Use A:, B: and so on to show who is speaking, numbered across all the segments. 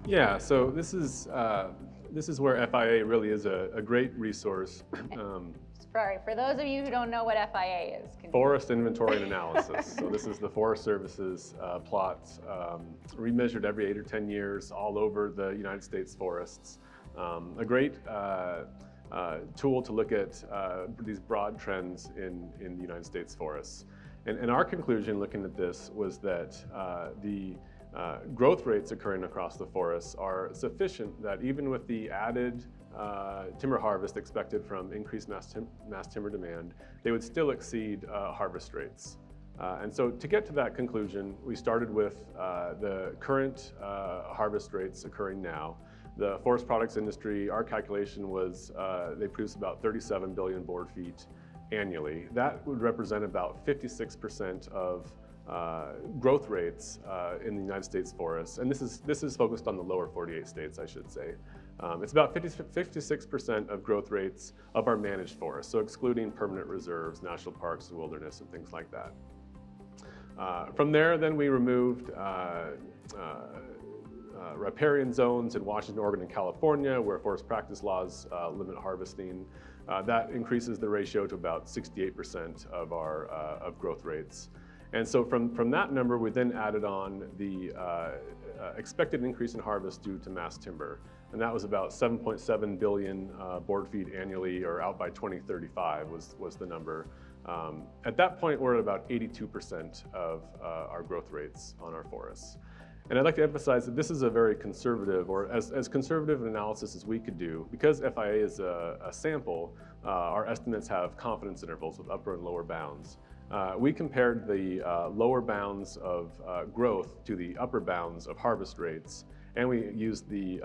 A: Yeah, so this is where FIA really is a great resource. Um,
B: Sorry, for those of you who don't know what FIA is,
A: Forest inventory and analysis. So this is the Forest Service's plots remeasured every 8 or 10 years all over the United States forests. A great tool to look at these broad trends in the United States forests. And our conclusion looking at this was that the growth rates occurring across the forests are sufficient that even with the added timber harvest expected from increased mass timber demand, they would still exceed harvest rates. And so to get to that conclusion, we started with the current harvest rates occurring now. The forest products industry, our calculation was they produce about 37 billion board feet annually. That would represent about 56% of growth rates in the United States forests, and this is focused on the lower 48 states, I should say. It's about 56% of growth rates of our managed forests, so excluding permanent reserves, national parks, and wilderness, and things like that. From there, then we removed riparian zones in Washington, Oregon, and California, where forest practice laws limit harvesting. That increases the ratio to about 68% of our of growth rates. And so from that number, we then added on the expected increase in harvest due to mass timber. And that was about 7.7 billion board feet annually, or out by 2035 was the number. At that point, we're at about 82% of our growth rates on our forests. And I'd like to emphasize that this is a very conservative, or as conservative an analysis as we could do. Because FIA is a sample, our estimates have confidence intervals with upper and lower bounds. We compared the lower bounds of growth to the upper bounds of harvest rates, and we used the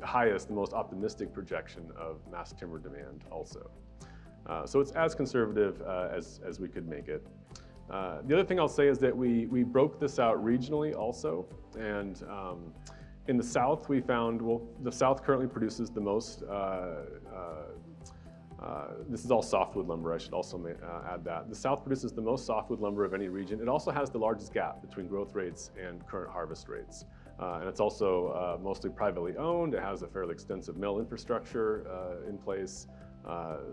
A: highest, the most optimistic projection of mass timber demand also. So it's as conservative as we could make it. The other thing I'll say is that we broke this out regionally also, and in the South we found, well, the South currently produces the most this is all softwood lumber, I should also add that. The South produces the most softwood lumber of any region. It also has the largest gap between growth rates and current harvest rates. And it's also mostly privately owned. It has a fairly extensive mill infrastructure in place.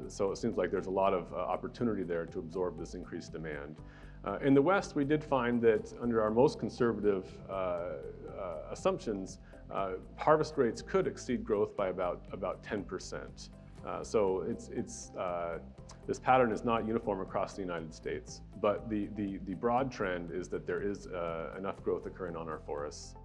A: So it seems like there's a lot of opportunity there to absorb this increased demand. In the West, we did find that under our most conservative assumptions, harvest rates could exceed growth by about 10%. So this pattern is not uniform across the United States, but the broad trend is that there is enough growth occurring on our forests.